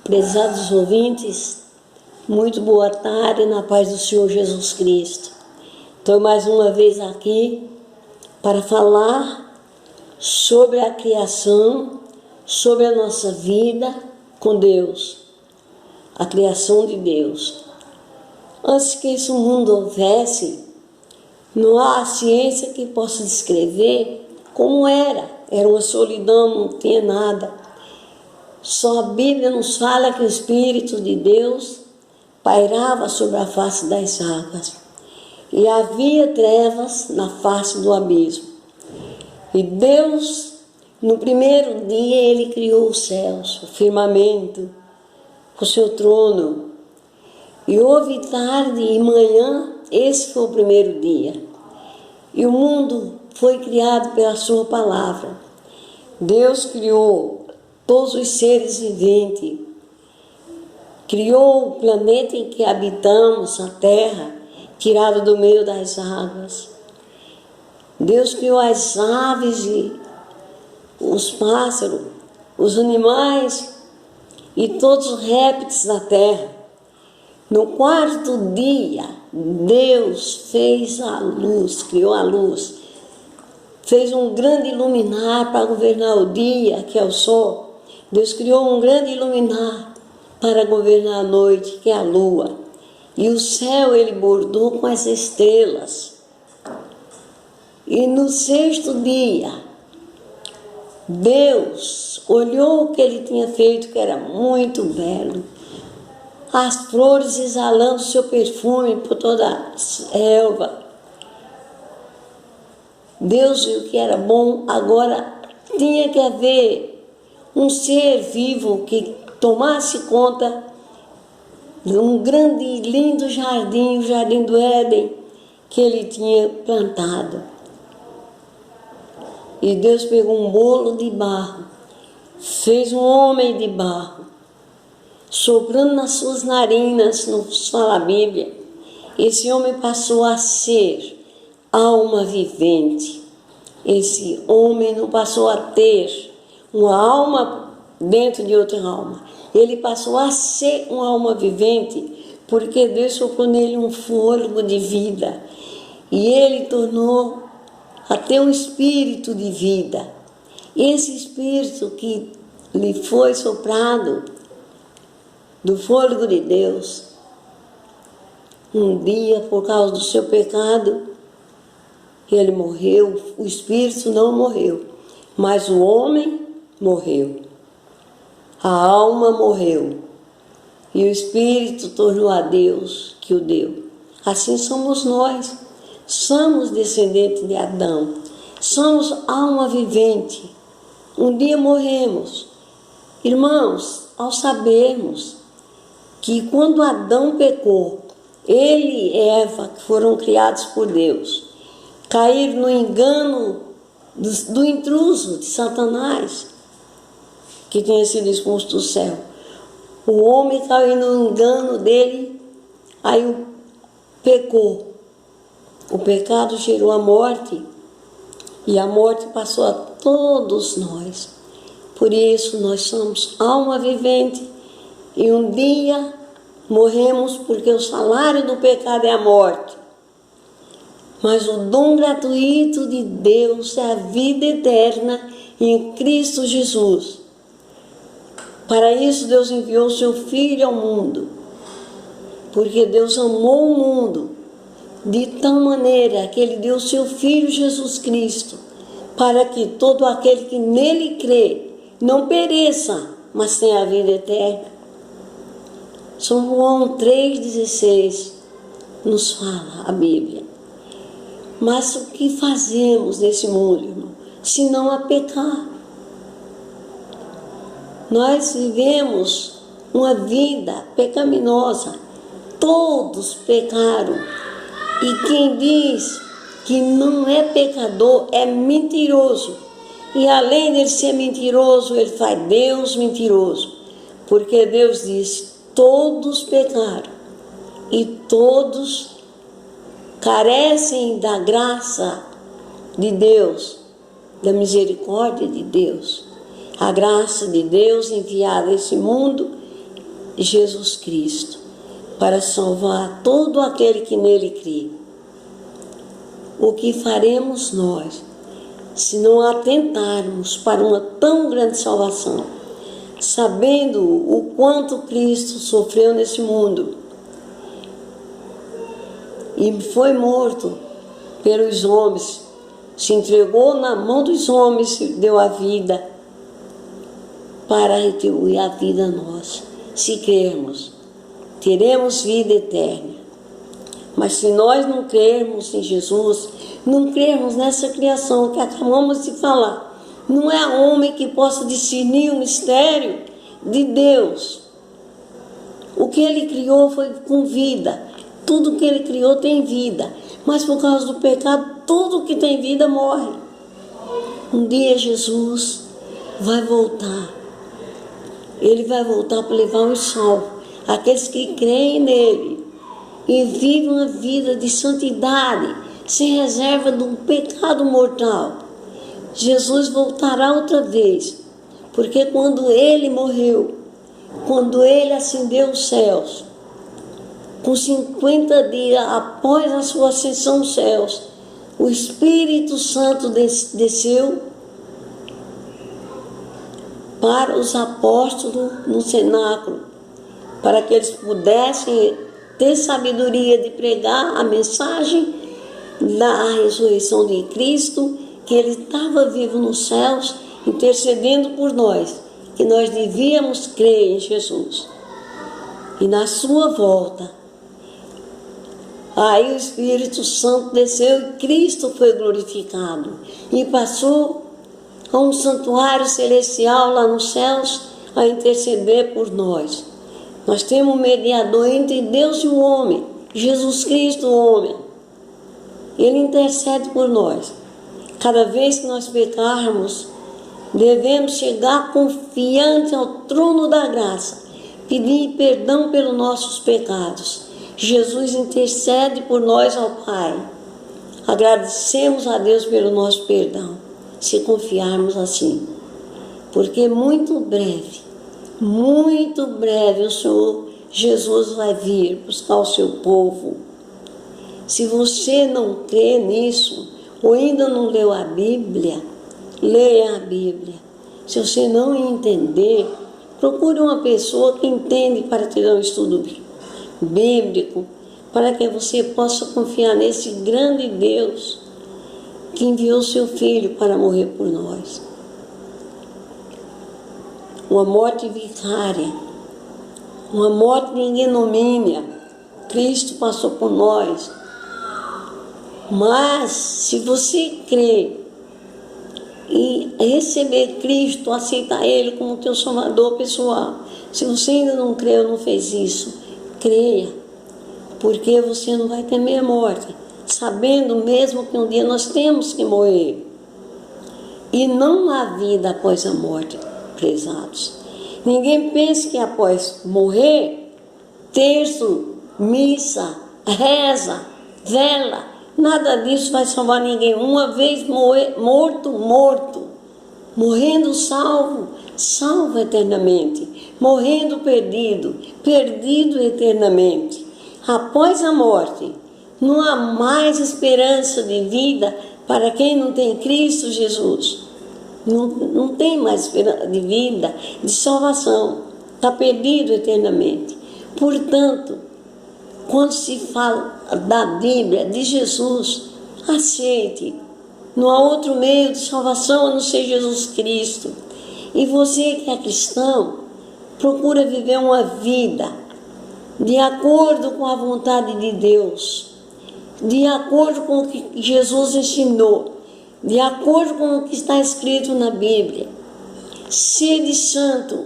Prezados ouvintes, muito boa tarde na paz do Senhor Jesus Cristo. Estou mais uma vez aqui para falar sobre a criação, sobre a nossa vida com Deus, a criação de Deus. Antes que esse mundo houvesse, não há ciência que possa descrever como era. Era uma solidão, não tinha nada. Só a Bíblia nos fala que o Espírito de Deus pairava sobre a face das águas e havia trevas na face do abismo. E Deus, no primeiro dia, Ele criou os céus, o firmamento, o seu trono. E houve tarde e manhã, esse foi o primeiro dia. E o mundo foi criado pela sua palavra. Deus criou todos os seres viventes, criou o planeta em que habitamos, a terra, tirado do meio das águas. Deus criou as aves e os pássaros, os animais e todos os répteis da terra. No quarto dia, Deus fez a luz, criou a luz, fez um grande luminar para governar o dia, que é o sol. Deus criou um grande luminar para governar a noite, que é a lua. E o céu Ele bordou com as estrelas. E no sexto dia, Deus olhou o que Ele tinha feito, que era muito belo. As flores exalando seu perfume por toda a relva. Deus viu que era bom, agora tinha que haver um ser vivo que tomasse conta de um grande e lindo jardim, o Jardim do Éden, que ele tinha plantado. E Deus pegou um bolo de barro, fez um homem de barro, soprando nas suas narinas, nos fala a Bíblia, esse homem passou a ser alma vivente. Esse homem não passou a ter uma alma dentro de outra alma. Ele passou a ser uma alma vivente, porque Deus soprou nele um fôlego de vida. E ele tornou a ter um espírito de vida. Esse espírito que lhe foi soprado do fôlego de Deus, um dia, por causa do seu pecado, ele morreu. O espírito não morreu, mas o homem morreu. A alma morreu. E o espírito tornou a Deus que o deu. Assim somos nós. Somos descendentes de Adão. Somos alma vivente. Um dia morremos. Irmãos, ao sabermos que quando Adão pecou, ele e Eva, que foram criados por Deus, caíram no engano do intruso, de Satanás, que tinha sido expulso do céu. O homem caiu no engano dele, aí pecou. O pecado gerou a morte, e a morte passou a todos nós. Por isso nós somos alma vivente, e um dia morremos, porque o salário do pecado é a morte. Mas o dom gratuito de Deus é a vida eterna em Cristo Jesus. Para isso Deus enviou o seu Filho ao mundo, porque Deus amou o mundo de tal maneira que Ele deu o seu Filho Jesus Cristo, para que todo aquele que nele crê não pereça, mas tenha a vida eterna. São João 3,16 nos fala a Bíblia. Mas o que fazemos nesse mundo, irmão, se não a pecar? Nós vivemos uma vida pecaminosa. Todos pecaram. E quem diz que não é pecador é mentiroso. E além de ser mentiroso, ele faz Deus mentiroso. Porque Deus diz: todos pecaram e todos carecem da graça de Deus, da misericórdia de Deus. A graça de Deus enviada a esse mundo Jesus Cristo, para salvar todo aquele que nele crê. O que faremos nós, se não atentarmos para uma tão grande salvação, sabendo o quanto Cristo sofreu nesse mundo e foi morto pelos homens, se entregou na mão dos homens, deu a vida para retribuir a vida a nós. Se crermos, teremos vida eterna. Mas se nós não crermos em Jesus, não crermos nessa criação que acabamos de falar, não é homem que possa discernir o mistério de Deus. O que ele criou foi com vida. Tudo que ele criou tem vida. Mas por causa do pecado, tudo que tem vida morre. Um dia Jesus vai voltar. Ele vai voltar para levar os salvos, aqueles que creem nele e vivem uma vida de santidade, sem reserva do pecado mortal. Jesus voltará outra vez, porque quando ele morreu, quando ele ascendeu os céus, com 50 dias após a sua ascensão aos céus, o Espírito Santo desceu para os apóstolos no cenáculo, para que eles pudessem ter sabedoria de pregar a mensagem da ressurreição de Cristo, que ele estava vivo nos céus, intercedendo por nós, que nós devíamos crer em Jesus. E na sua volta, aí o Espírito Santo desceu e Cristo foi glorificado e passou a um santuário celestial lá nos céus a interceder por nós. Nós temos um mediador entre Deus e o homem, Jesus Cristo, o homem. Ele intercede por nós. Cada vez que nós pecarmos, devemos chegar confiante ao trono da graça, pedir perdão pelos nossos pecados. Jesus intercede por nós ao Pai. Agradecemos a Deus pelo nosso perdão, se confiarmos assim. Porque muito breve o Senhor Jesus vai vir buscar o seu povo. Se você não crê nisso, ou ainda não leu a Bíblia, leia a Bíblia. Se você não entender, procure uma pessoa que entende para ter um estudo bíblico, para que você possa confiar nesse grande Deus que enviou seu Filho para morrer por nós. Uma morte vicária, uma morte de ignomínia. Cristo passou por nós. Mas se você crer e receber Cristo, aceitar Ele como teu Salvador pessoal, se você ainda não creu, não fez isso, creia, porque você não vai temer a morte, sabendo mesmo que um dia nós temos que morrer. E não há vida após a morte, prezados. Ninguém pense que após morrer, terço, missa, reza, vela, nada disso vai salvar ninguém. Uma vez morto, morrendo salvo, salvo eternamente, morrendo perdido, perdido eternamente. Após a morte, não há mais esperança de vida para quem não tem Cristo Jesus. Não tem mais esperança de vida, de salvação. Está perdido eternamente. Portanto, quando se fala da Bíblia, de Jesus, aceite. Não há outro meio de salvação a não ser Jesus Cristo. E você que é cristão, procura viver uma vida de acordo com a vontade de Deus, de acordo com o que Jesus ensinou, de acordo com o que está escrito na Bíblia. Sede santo,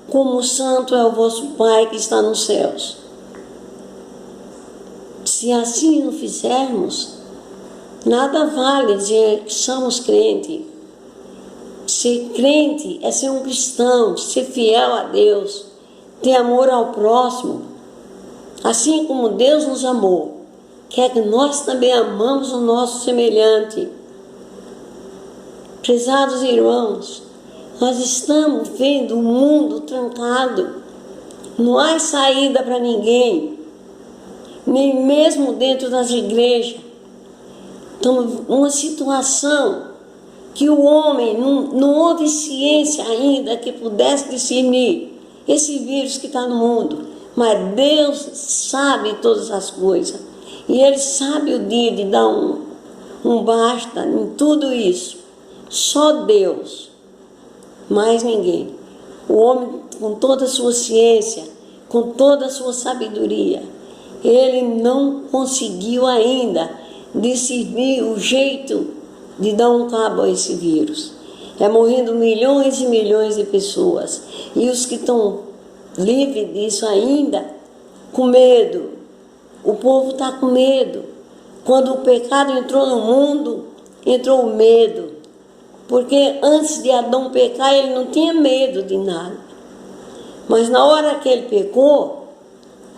como santo é o vosso Pai que está nos céus. Se assim não fizermos, nada vale dizer que somos crentes. Ser crente é ser um cristão, ser fiel a Deus, ter amor ao próximo. Assim como Deus nos amou, quer que nós também amamos o nosso semelhante. Prezados irmãos, nós estamos vendo o mundo trancado. Não há saída para ninguém, nem mesmo dentro das igrejas. Então, uma situação que o homem não houve ciência ainda que pudesse discernir esse vírus que está no mundo. Mas Deus sabe todas as coisas. E Ele sabe o dia de dar um basta em tudo isso. Só Deus, mais ninguém. O homem, com toda a sua ciência, com toda a sua sabedoria, ele não conseguiu ainda discernir o jeito de dar um cabo a esse vírus. É morrendo milhões e milhões de pessoas. E os que estão livres disso ainda, com medo. O povo está com medo. Quando o pecado entrou no mundo, entrou o medo. Porque antes de Adão pecar, ele não tinha medo de nada. Mas na hora que ele pecou,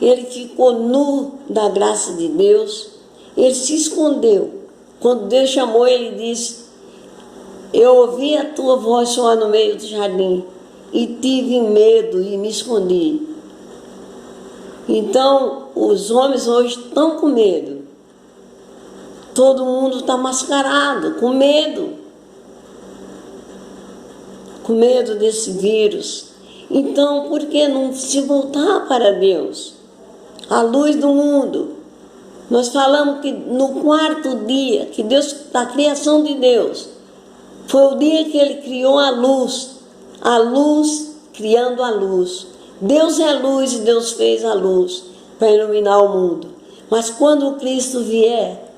ele ficou nu da graça de Deus. Ele se escondeu. Quando Deus chamou, ele disse: eu ouvi a tua voz soar no meio do jardim e tive medo e me escondi. Então, os homens hoje estão com medo. Todo mundo está mascarado, com medo. Com medo desse vírus. Então, por que não se voltar para Deus? A luz do mundo. Nós falamos que no quarto dia, que Deus, da criação de Deus, foi o dia que Ele criou a luz criando a luz. Deus é luz e Deus fez a luz para iluminar o mundo. Mas quando o Cristo vier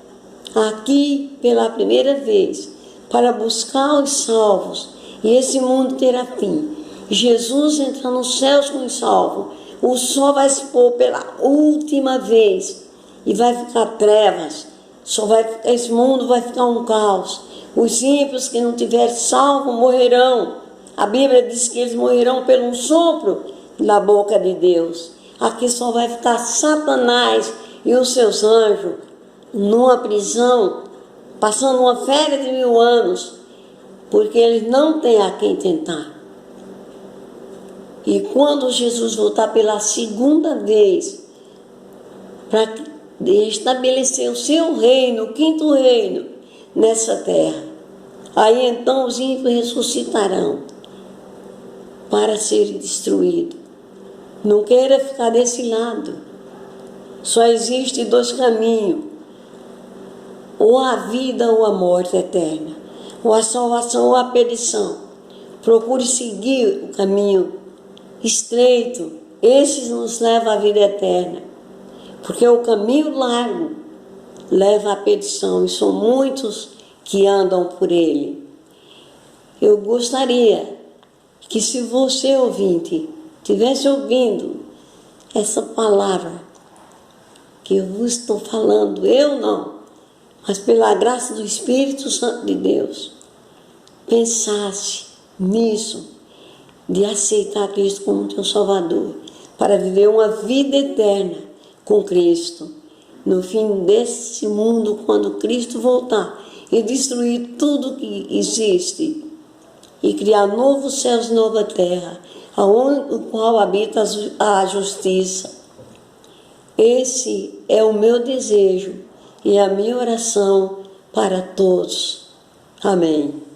aqui pela primeira vez para buscar os salvos, e esse mundo terá fim, Jesus entra nos céus com os salvos, o sol vai se pôr pela última vez e vai ficar trevas, esse mundo vai ficar um caos. Os ímpios que não tiverem salvo morrerão. A Bíblia diz que eles morrerão pelo sopro da boca de Deus. Aqui só vai ficar Satanás e os seus anjos numa prisão, passando uma férias de 1000 anos, porque eles não têm a quem tentar. E quando Jesus voltar pela segunda vez, para estabelecer o seu reino, o 5º reino, nessa terra, aí então os ímpios ressuscitarão para serem destruídos. Não queira ficar desse lado. Só existe 2 caminhos: ou a vida ou a morte eterna, ou a salvação ou a perdição. Procure seguir o caminho estreito. Esse nos leva à vida eterna, porque o caminho largo leva à perdição, e são muitos que andam por ele. Eu gostaria que, se você, ouvinte, estivesse ouvindo essa palavra que eu vos estou falando, eu não, mas pela graça do Espírito Santo de Deus, pensasse nisso, de aceitar Cristo como teu Salvador, para viver uma vida eterna com Cristo, no fim desse mundo, quando Cristo voltar e destruir tudo que existe, e criar novos céus e nova terra, aonde o qual habita a justiça. Esse é o meu desejo e a minha oração para todos. Amém.